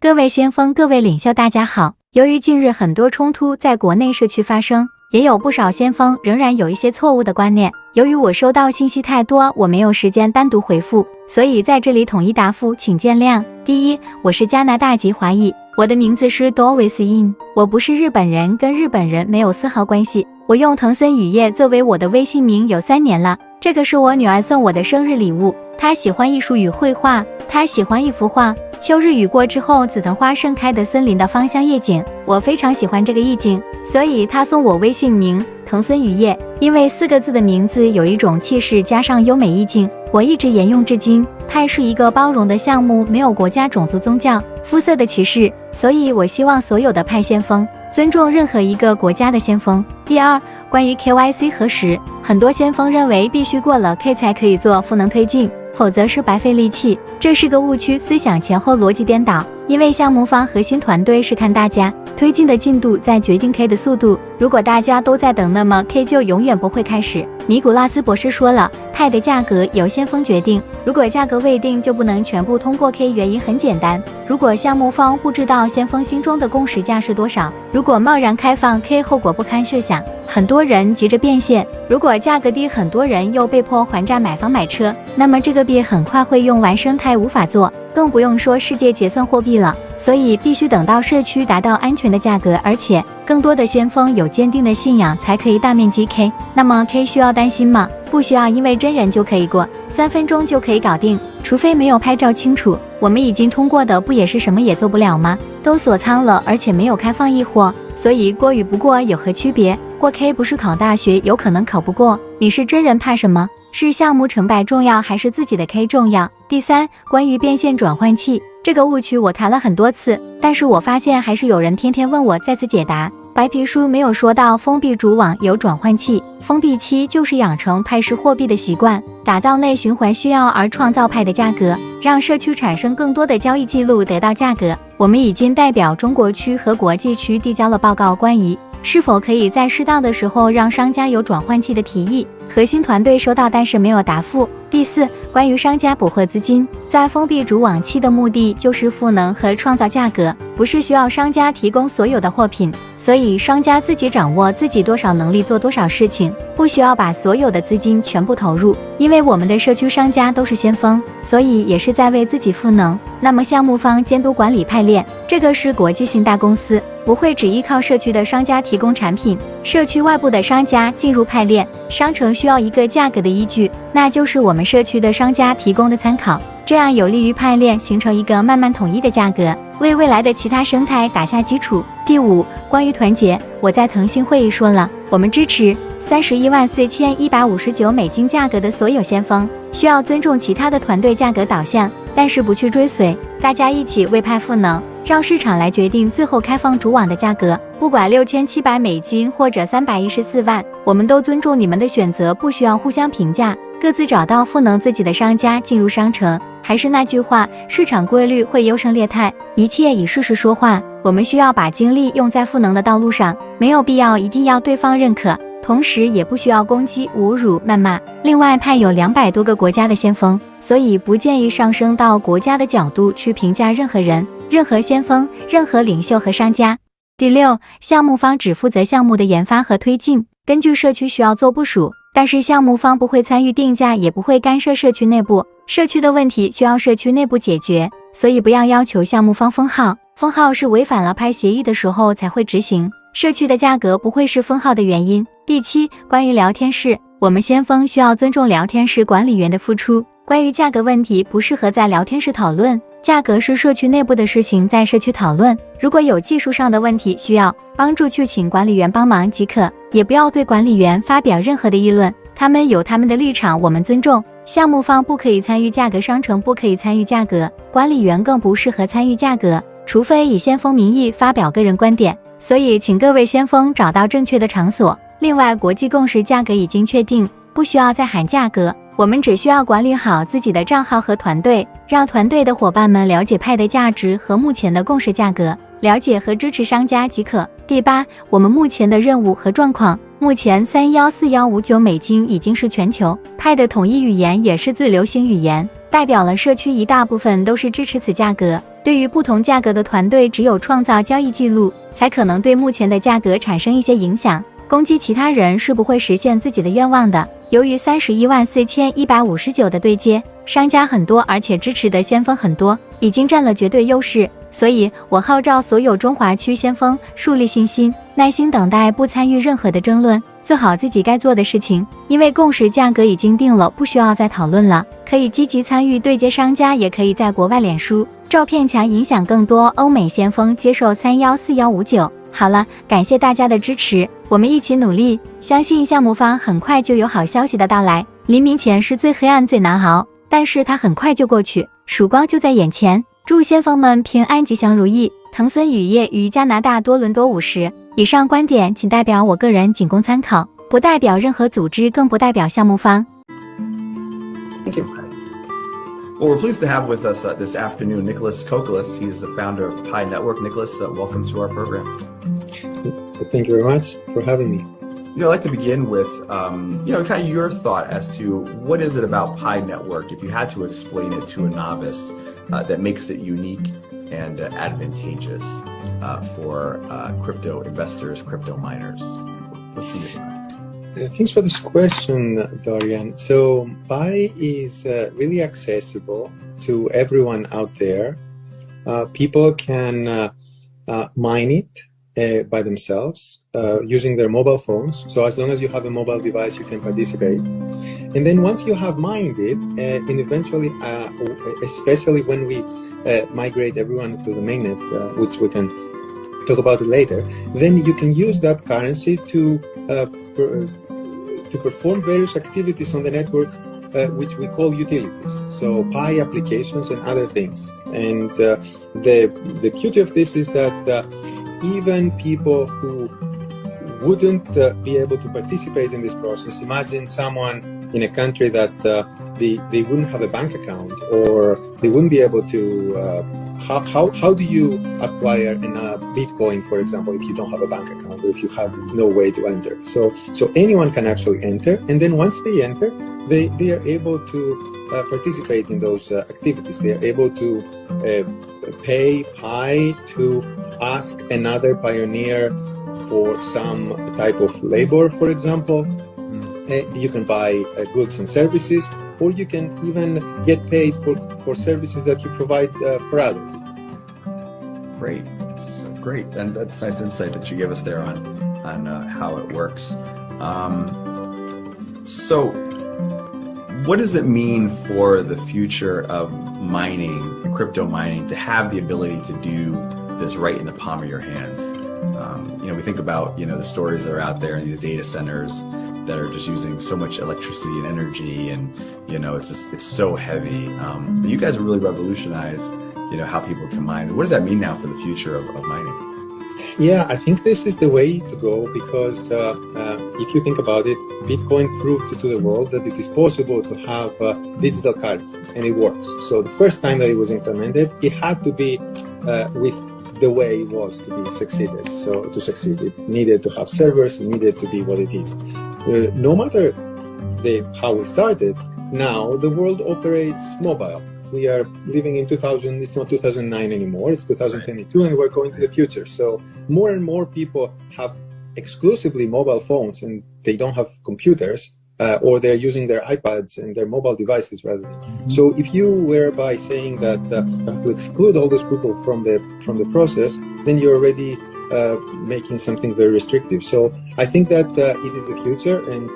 各位先锋、各位领袖，大家好。由于近日很多冲突在国内社区发生，也有不少先锋仍然有一些错误的观念。由于我收到信息太多，我没有时间单独回复，所以在这里统一答复，请见谅。第一，我是加拿大籍华裔，我的名字是 Doris In， 我不是日本人，跟日本人没有丝毫关系。我用藤森雨叶作为我的微信名有3年了，这个是我女儿送我的生日礼物。她喜欢艺术与绘画，她喜欢一幅画，秋日雨过之后紫藤花盛开的森林的芳香夜景，我非常喜欢这个意境，所以她送我微信名藤森雨叶。因为4个字的名字有一种气势加上优美意境，我一直沿用至今。派是一个包容的项目，没有国家、种族、宗教、肤色的歧视，所以我希望所有的派先锋尊重任何一个国家的先锋。第二，关于 KYC 核实，很多先锋认为必须过了 K 才可以做赋能推进，否则是白费力气，这是个误区，思想前后逻辑颠倒。因为项目方核心团队是看大家推进的进度在决定 K 的速度，如果大家都在等，那么 K 就永远不会开始。尼古拉斯博士说了，派的价格由先锋决定，如果价格未定就不能全部通过 K， 原因很简单，如果项目方不知道先锋心中的共识价是多少，如果贸然开放 K， 后果不堪设想。很多人急着变现，如果价格低，很多人又被迫还债买房买车，那么这个币很快会用完，生态无法做，更不用说世界结算货币了。所以必须等到社区达到安全的价格，而且更多的先锋有坚定的信仰，才可以大面积 K。那么 K 需要担心吗？不需要，因为真人就可以过，3分钟就可以搞定，除非没有拍照清楚。我们已经通过的不也是什么也做不了吗？都锁仓了，而且没有开放易货，所以过与不过有何区别？过 K 不是考大学，有可能考不过。你是真人怕什么？是项目成败重要，还是自己的 K 重要？第三，关于变现转换器这个误区，我谈了很多次，但是我发现还是有人天天问我，再次解答。白皮书没有说到封闭主网有转换器，封闭期就是养成派式货币的习惯，打造内循环需要而创造派的价格，让社区产生更多的交易记录，得到价格。我们已经代表中国区和国际区递交了报告，关于是否可以在适当的时候让商家有转换器的提议，核心团队收到但是没有答复。第四，关于商家捕获资金，在封闭主网期的目的就是赋能和创造价格，不是需要商家提供所有的货品，所以商家自己掌握自己多少能力做多少事情，不需要把所有的资金全部投入。因为我们的社区商家都是先锋，所以也是在为自己赋能。那么项目方监督管理派链，这个是国际性大公司，不会只依靠社区的商家提供产品，社区外部的商家进入派链商城需要一个价格的依据，那就是我们社区的商家提供的参考，这样有利于派链形成一个慢慢统一的价格，为未来的其他生态打下基础。第五，关于团结，我在腾讯会议说了，我们支持314159美金价格的所有先锋，需要尊重其他的团队价格导向，但是不去追随，大家一起为派赋能，让市场来决定最后开放主网的价格，不管6700美金或者314万，我们都尊重你们的选择，不需要互相评价，各自找到赋能自己的商家进入商城。还是那句话，市场规律会优胜劣汰，一切以事实说话。我们需要把精力用在赋能的道路上，没有必要一定要对方认可，同时也不需要攻击、侮辱、谩骂。另外，派有200多个国家的先锋，所以不建议上升到国家的角度去评价任何人、任何先锋、任何领袖和商家。第六，项目方只负责项目的研发和推进，根据社区需要做部署，但是项目方不会参与定价，也不会干涉社区内部，社区的问题需要社区内部解决，所以不要要求项目方封号，封号是违反了派协议的时候才会执行，社区的价格不会是封号的原因。第七，关于聊天室，我们先锋需要尊重聊天室管理员的付出，关于价格问题不适合在聊天室讨论，价格是社区内部的事情，在社区讨论，如果有技术上的问题需要帮助，去请管理员帮忙即可，也不要对管理员发表任何的议论，他们有他们的立场，我们尊重。项目方不可以参与价格，商城不可以参与价格，管理员更不适合参与价格，除非以先锋名义发表个人观点。所以请各位先锋找到正确的场所。另外，国际共识价格已经确定，不需要再喊价格，我们只需要管理好自己的账号和团队，让团队的伙伴们了解派的价值和目前的共识价格，了解和支持商家即可。第八，我们目前的任务和状况，目前314159美金已经是全球派的统一语言，也是最流行语言。代表了社区一大部分都是支持此价格。对于不同价格的团队，只有创造交易记录，才可能对目前的价格产生一些影响。攻击其他人是不会实现自己的愿望的。由于314159的对接，商家很多，而且支持的先锋很多，已经占了绝对优势。所以我号召所有中华区先锋树立信心，耐心等待，不参与任何的争论，做好自己该做的事情。因为共识价格已经定了，不需要再讨论了。可以积极参与对接商家，也可以在国外脸书、照片墙影响更多欧美先锋接受314159。好了，感谢大家的支持，我们一起努力，相信项目方很快就有好消息的到来。黎明前是最黑暗最难熬，但是它很快就过去，曙光就在眼前。祝先锋们平安吉祥如意。藤森雨夜于加拿大多伦多50。以上观点仅代表我个人，仅供参考，不代表任何组织，更不代表项目方。Thank you. Well, we're pleased to have with us this afternoon Nicholas Kokolas. He's the founder of Pi Network. Nicholas, welcome to our program. Thank you very much for having me. I'd like to begin with, kind of your thought as to what is it about Pi Network, if you had to explain it to a novice, that makes it unique and advantageous for crypto investors, crypto miners. Thanks for this question, Dorian. So Pi is really accessible to everyone out there. People can mine it by themselves using their mobile phones. So as long as you have a mobile device, you can participate. And then once you have mined it, and eventually, especially when we migrate everyone to the mainnet, which we can talk about it later, then you can use that currency to perform various activities on the network, which we call utilities. So Pi applications and other things. And the beauty of this is that even people who wouldn't be able to participate in this process, imagine someone in a country that they wouldn't have a bank account, or they wouldn't be able to, how do you acquire Bitcoin, for example, if you don't have a bank account, or if you have no way to enter? So anyone can actually enter, and then once they enter, they are able to participate in those activities. They are able to pay Pi to ask another pioneer for some type of labor, for example. You can buy goods and services, or you can even get paid for services that you provide for others. Great, and that's nice insight that you give us there on how it works. So what does it mean for the future of mining, crypto mining, to have the ability to do this right in the palm of your hands? We think about the stories that are out there in these data centers that are just using so much electricity and energy, and it's so heavy. But you guys have really revolutionized how people can mine. What does that mean now for the future of mining? Yeah, I think this is the way to go, because if you think about it, Bitcoin proved to the world that it is possible to have digital currency, and it works. So the first time that it was implemented, it had to be with the way it was to be succeeded. So to succeed, it needed to have servers, it needed to be what it is. No matter how we started, now the world operates mobile. We are living in 2000, it's not 2009 anymore, it's 2022, and we're going to the future. So more and more people have exclusively mobile phones, and they don't have computers, or they're using their iPads and their mobile devices rather. So if you were by saying that you have to exclude all those people from the process, then you're already making something very restrictive. So I think that it is the future, and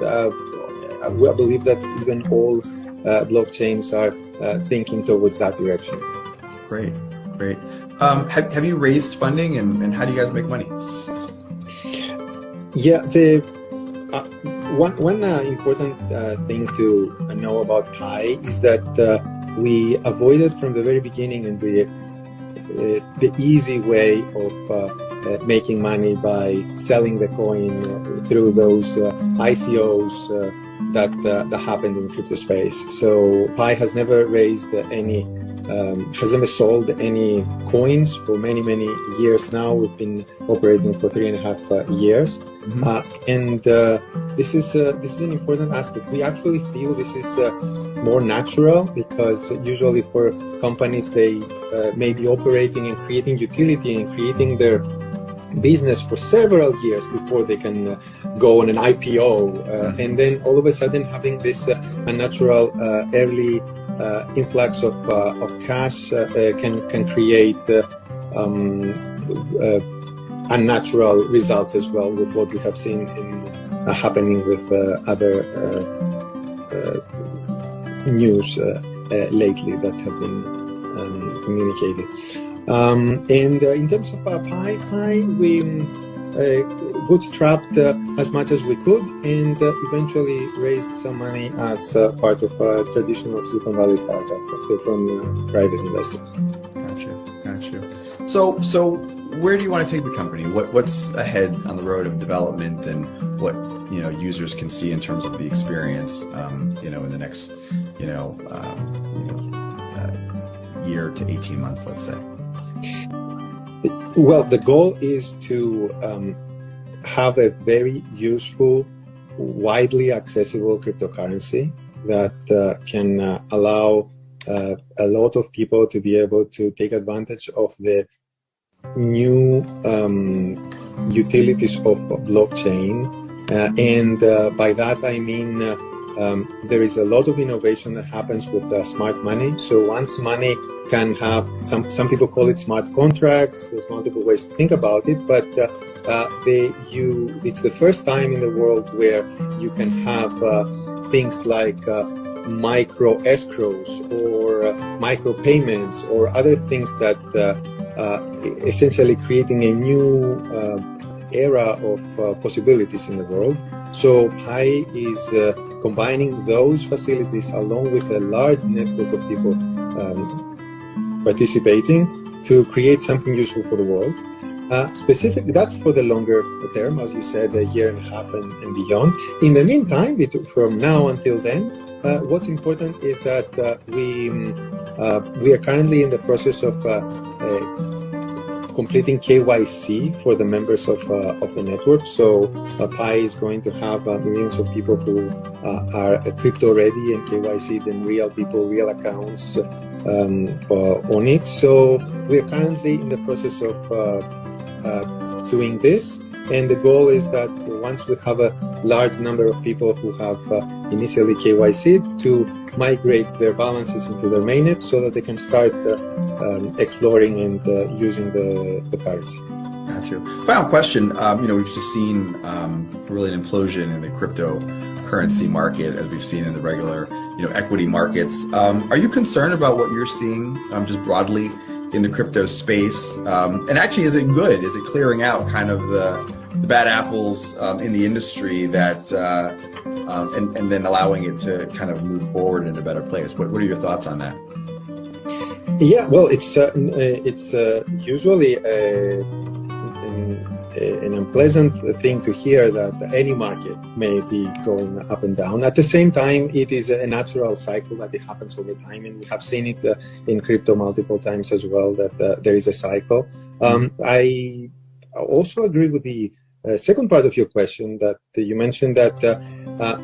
I believe that even all blockchains are thinking towards that direction. Great. Have you raised funding, and how do you guys make money? Yeah, one important thing to know about Pi is that we avoided from the very beginning and the easy way of making money by selling the coin through those ICOs that happened in crypto space. So Pi has never raised has never sold any coins for many years now. We've been operating for 3.5 years. And this is an important aspect. We actually feel this is more natural because usually for companies, they may be operating and creating utility and creating their business for several years before they can go on an IPO, and then all of a sudden having this unnatural early influx of cash can create unnatural results as well, with what we have seen happening with other news lately that have been communicated. And in terms of Pi, we bootstrapped as much as we could, and eventually raised some money as part of a traditional Silicon Valley startup from private investors. Gotcha. So where do you want to take the company? What's ahead on the road of development, and what users can see in terms of the experience, in the next year to 18 months, let's say? Well, the goal is to have a very useful, widely accessible cryptocurrency that can allow a lot of people to be able to take advantage of the new utilities of blockchain. And by that I mean there is a lot of innovation that happens with smart money. So once money can have, some people call it smart contracts, there's multiple ways to think about it, but it's the first time in the world where you can have things like micro escrows or micro payments or other things that essentially creating a new era of possibilities in the world. So Pi is combining those facilities along with a large network of people participating to create something useful for the world. Specifically, that's for the longer term, as you said, a year and a half and beyond. In the meantime, from now until then, what's important is that we are currently in the process of completing KYC for the members of the network. So Pi is going to have millions of people who are crypto ready and KYC, then real people, real accounts on it. So we are currently in the process of doing this. And the goal is that once we have a large number of people who have initially KYC'd, to migrate their balances into their mainnet so that they can start exploring and using the currency. Gotcha. Final question. We've just seen really an implosion in the cryptocurrency market, as we've seen in the regular, equity markets. Are you concerned about what you're seeing just broadly in the crypto space? And actually, is it good? Is it clearing out kind of the bad apples in the industry that and then allowing it to kind of move forward in a better place? What are your thoughts on that? Yeah, well, it's usually an unpleasant thing to hear that any market may be going up and down. At the same time, it is a natural cycle that it happens all the time, and we have seen it in crypto multiple times as well, that there is a cycle. I also agree with the second part of your question, that you mentioned that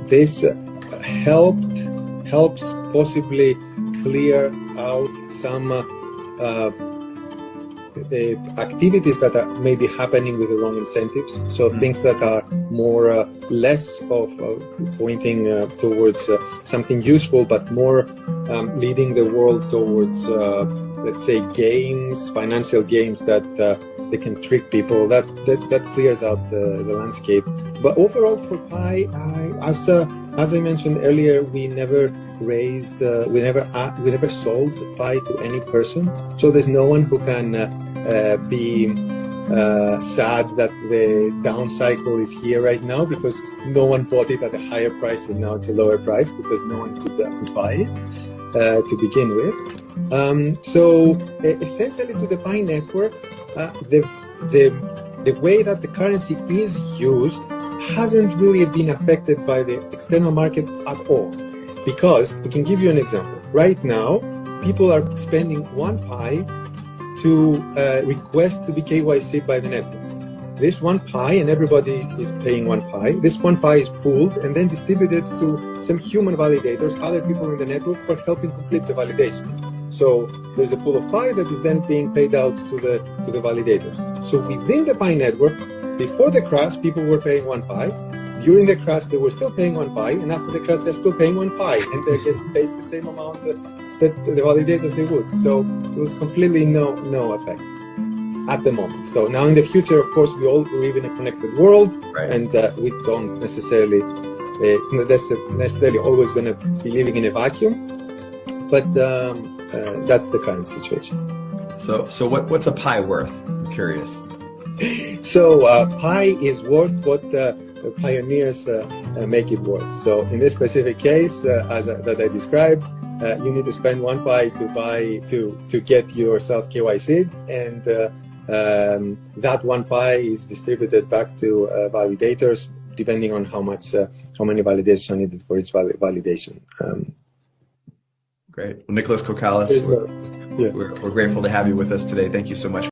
this helps possibly clear out some activities that are maybe happening with the wrong incentives. So things that are more less of pointing towards something useful, but more leading the world towards, let's say, games, financial games that they can trick people. That clears out the landscape. But overall, for Pi, as I mentioned earlier, we never raised, we never sold Pi to any person. So there's no one who can be sad that the down cycle is here right now, because no one bought it at a higher price and now it's a lower price because no one could buy it to begin with. So essentially, to the Pi network, the way that the currency is used hasn't really been affected by the external market at all. Because we can give you an example. Right now, people are spending 1 Pi to request to be KYC by the network. this one pi, and everybody is paying one pi. This one pi is pooled and then distributed to some human validators, other people in the network who are helping complete the validation. So there's a pool of pi that is then being paid out to the validators. So within the Pi network, before the crash, people were paying one pi. During the crash, they were still paying one pi, and after the crash, they're still paying one pi, and they're getting paid the same amount that the validators they would. So there was completely no effect at the moment. So now in the future, of course, we all live in a connected world, right. And we don't necessarily, it's not necessarily always going to be living in a vacuum, but that's the current situation. So what's a pi worth? I'm curious. So pi is worth what the pioneers make it worth. So in this specific case, that I described, you need to spend one pi to get yourself KYC'd, and that one pi is distributed back to validators depending on how many validations are needed for each validation. Great. Well, Nicholas Kokalis, we're grateful to have you with us today. Thank you so much.